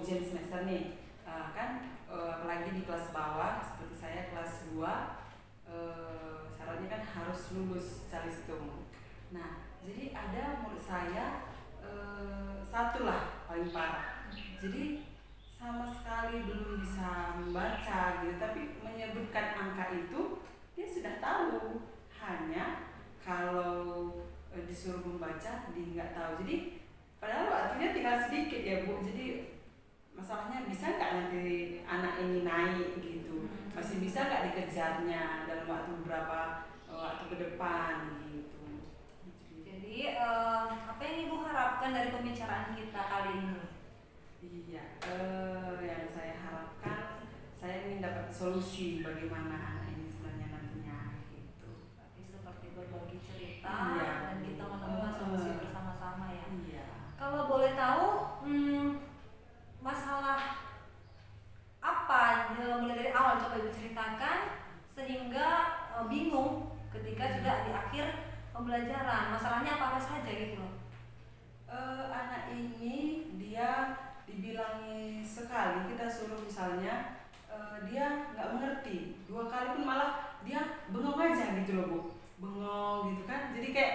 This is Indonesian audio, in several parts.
ujian semester nih, apalagi di kelas bawah seperti saya kelas 2, syaratnya kan harus lulus calistung. Nah, jadi ada murid saya satu lah paling parah. Jadi sama sekali belum bisa membaca gitu, tapi menyebutkan angka itu dia sudah tahu, hanya kalau disuruh membaca dia nggak tahu. Jadi padahal waktunya tinggal sedikit ya Bu, jadi masalahnya bisa nggak nanti anak ini naik gitu, masih bisa nggak dikejarnya dalam waktu beberapa waktu ke depan gitu. Jadi apa yang Ibu harapkan dari pembicaraan kita kali ini? Iya, yang saya harapkan, saya ingin dapat solusi bagaimana anak ini sebenarnya nantinya gitu. Berarti seperti berbagi cerita, Iya, dan kita menemukan solusi bersama-sama ya. Iya. Kalau boleh tahu, masalah apa mulai dari awal coba Ibu ceritakan sehingga bingung ketika sudah di akhir pembelajaran, masalahnya apa saja gitu loh. Anak ini dia dibilangi sekali, kita suruh misalnya dia nggak mengerti, 2 kali pun malah dia bengong aja gitu loh Bu, bengong gitu kan. Jadi kayak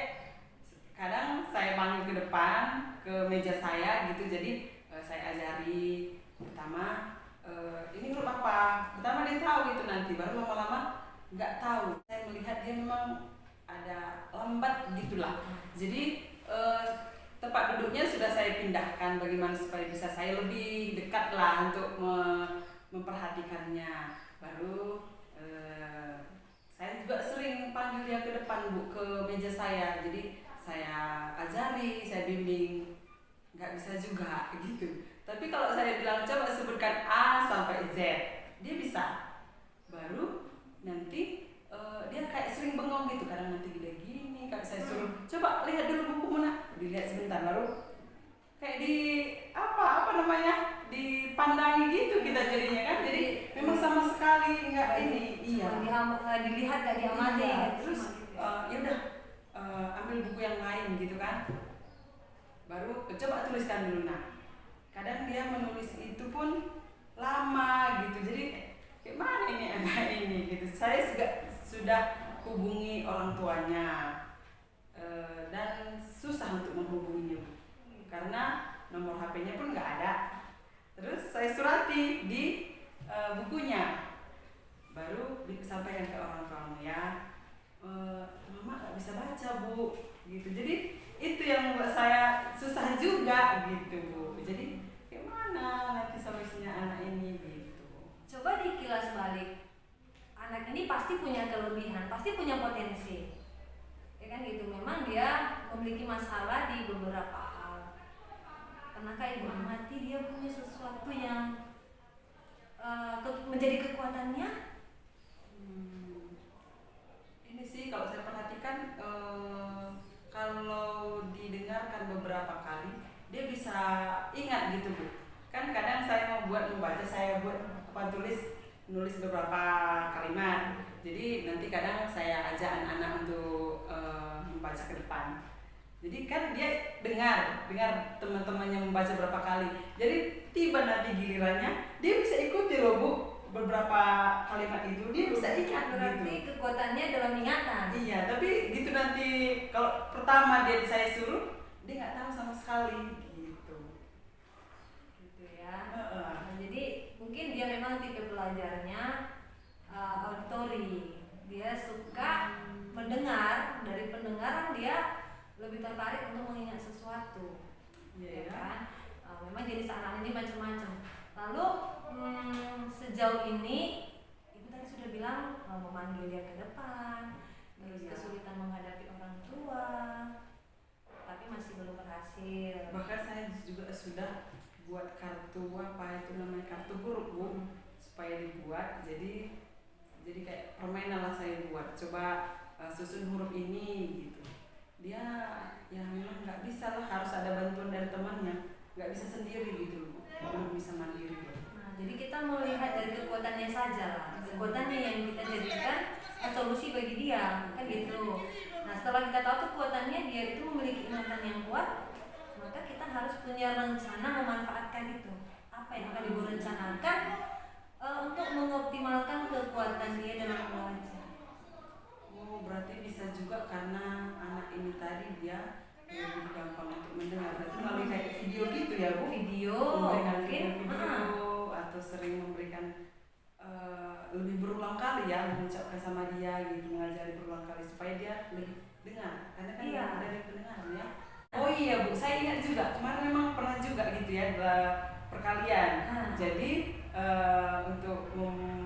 kadang saya panggil ke depan ke meja saya gitu, jadi saya ajari pertama ini huruf apa, pertama dia tahu itu, nanti baru lama-lama nggak tahu. Saya melihat dia memang ada lambat gitulah, jadi tempat duduknya sudah saya pindahkan bagaimana supaya bisa saya lebih dekat lah untuk memperhatikannya. Baru saya juga sering panggil dia ke depan Bu, ke meja saya, jadi saya ajari, saya bimbing. Nggak bisa juga gitu, tapi kalau saya bilang coba sebutkan A sampai Z, dia bisa. Baru nanti dia kayak sering bengong gitu, kadang nanti dia gini, kalau saya suruh coba lihat dulu bukumu nak, dilihat sebentar, baru kayak di apa namanya, dipandangi gitu kita jadinya kan. Jadi memang sama sekali nggak ini. Iya, dilihat gak diamati. Iya. Terus ya udah ambil buku yang lain gitu kan, baru coba tuliskan dulu. Nah, kadang dia menulis itu pun lama gitu, jadi kayak mana ini anak ini gitu. Saya juga sudah hubungi orang tuanya dan susah untuk menghubunginya karena nomor HP-nya pun nggak ada. Terus saya surati di bukunya, baru disampaikan ke orang tuamu ya, mama nggak bisa baca Bu gitu. Jadi itu yang membuat saya susah juga gitu Bu. Jadi gimana nanti solusinya anak ini gitu. Coba dikilas balik, anak ini pasti punya kelebihan, pasti punya potensi, ya kan gitu. Memang dia memiliki masalah di beberapa hal. Pernahkah Ibu amati dia punya sesuatu yang menjadi kekuatannya? Ini sih kalau saya perhatikan, kalau didengarkan beberapa kali dia bisa ingat gitu Bu. Kan kadang saya mau membaca, saya nulis beberapa kalimat. Jadi nanti kadang saya ajak anak-anak untuk membaca ke depan. Jadi kan dia dengar teman-temannya membaca berapa kali. Jadi tiba nanti gilirannya dia bisa ikuti loh Bu, beberapa kalimat itu dia bisa ingat. Berarti gitu. Kekuatannya dalam ingatan. Iya, tapi gitu nanti kalau pertama dia saya suruh, dia nggak tahu sama sekali gitu. Gitu ya. Nah, jadi mungkin dia memang tipe belajarnya auditory. Dia suka mendengar, dari pendengaran dia lebih tertarik untuk mengingat sesuatu. Yeah. Ya kan? Memang jenis anak ini macam-macam. Lalu sejauh ini Ibu tadi sudah bilang memanggil dia ke depan, terus kesulitan menghadapi orang tua, tapi masih belum berhasil. Bahkan saya juga sudah buat kartu kartu huruf Bu, supaya dibuat. Jadi kayak permainan lah saya buat. Coba susun huruf ini gitu. Dia ya memang nggak bisa lah, harus ada bantuan dari temannya, nggak bisa sendiri gitu, belum bisa mandiri. Nah, jadi kita melihat dari kekuatannya saja lah, kekuatannya yang kita jadikan solusi bagi dia, kan gitu. Nah, setelah kita tahu kekuatannya dia itu memiliki ingatan yang kuat, maka kita harus punya rencana memanfaatkan itu. Apa apa yang akan ibu rencanakan untuk mengoptimalkan kekuatan dia dalam belajar. Oh, berarti bisa juga karena anak ini tadi dia lebih gampang untuk mendengar. Berarti melalui kayak video gitu ya Bu? Video Memberikan mungkin video atau sering memberikan lebih berulang kali ya mengucapkan sama dia gitu, mengajari berulang kali supaya dia lebih dengar. Karena kan Iya. dari pendengaran ya. Oh iya Bu, saya ingat juga kemarin memang pernah juga gitu ya perkalian. Jadi untuk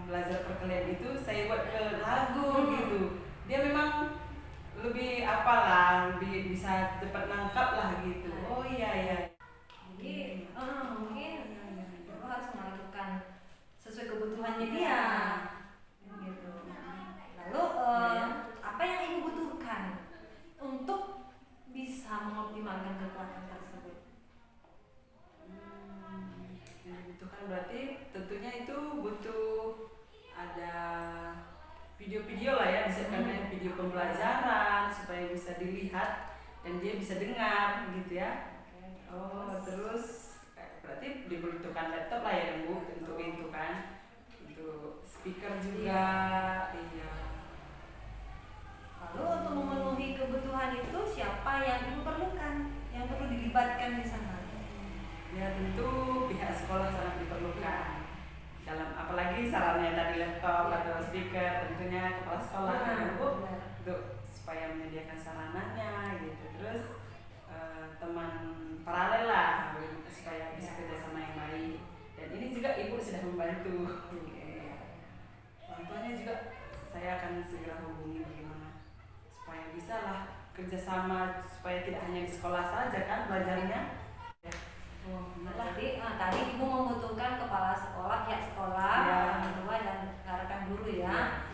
belajar perkalian itu saya buat ke lagu gitu. Dia memang lebih apalah, lebih bisa cepat nangkap lah gitu. Oh iya ya. Jadi mungkin ibu harus melakukan sesuai kebutuhannya dia. Gitu. Lalu apa yang ibu butuhkan untuk bisa mengoptimalkan kekuatan tersebut? Yang dibutuhkan berarti tentunya itu butuh ada video-video lah ya, misalkan video pembelajaran supaya bisa dilihat dan dia bisa dengar gitu ya. Oh terus berarti dibutuhkan laptop lah ya Bu untuk itu kan, untuk speaker juga. Iya. Lalu untuk memenuhi kebutuhan itu siapa yang ibu perlukan, yang perlu dilibatkan di sana? Ya tentu pihak sekolah sangat diperlukan dalam apalagi sarannya tadi laptop atau speaker, tentunya kepala sekolah kan Bu, untuk supaya menyediakan sarananya gitu. Terus teman paralel lah supaya bisa kerjasama yang baik, dan ini juga ibu sudah membantu. Orang tuanya juga saya akan segera hubungi bagaimana supaya bisa lah kerjasama, supaya tidak hanya di sekolah saja kan belajarnya. Jadi tadi ibu membutuhkan kepala sekolah, pihak sekolah, orang tua dan rekan guru ya.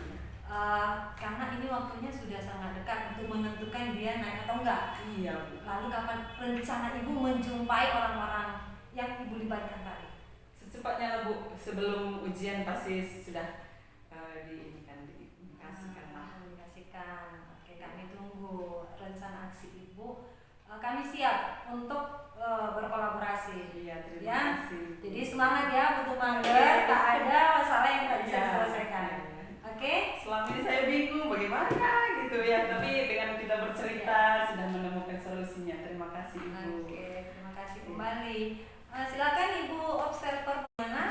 Karena ini waktunya sudah sangat dekat untuk menentukan dia naik atau enggak. Iya. Lalu kapan rencana ibu menjumpai orang-orang yang ibu libatkan tadi? Secepatnya lah Bu, sebelum ujian pasti sudah dikomunikasikan lah. Oke, kami tunggu rencana aksi ibu. Kami siap untuk berkolaborasi. Iya, terima kasih. Jadi semangat ya Bu Tumangger, tak ada masalah yang tak bisa diselesaikan. Oke? Selama ini saya bingung bagaimana gitu ya, tapi dengan kita bercerita sudah menemukan solusinya. Terima kasih Ibu. Oke, terima kasih kembali. Silakan Ibu observer mana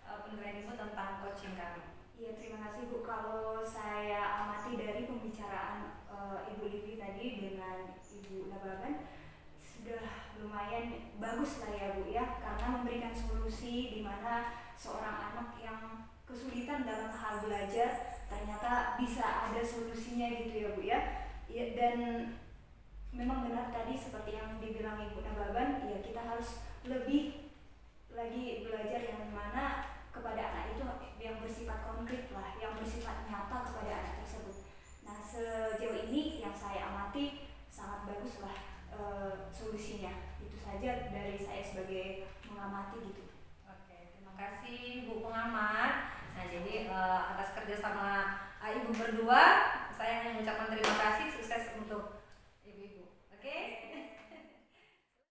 penilaian Ibu tentang coaching kami. Iya, terima kasih Bu. Kalau saya amati dari pembicaraan Ibu Livi tadi dengan Ibu Nababan, sudah lumayan bagus lah ya Bu ya, karena memberikan solusi di mana seorang anak yang kesulitan dalam hal belajar ternyata bisa ada solusinya gitu ya Bu ya. Dan memang benar tadi seperti yang dibilang Ibu Nababan, ya kita harus lebih lagi belajar yang mana kepada anak itu yang bersifat konkret lah, yang bersifat nyata kepada anak tersebut. Nah sejauh ini yang saya amati sangat bagus lah solusinya. Itu saja dari saya sebagai mengamati gitu. Oke, terima kasih Bu pengamat. Nah jadi atas kerjasama ibu berdua, saya ingin mengucapkan terima kasih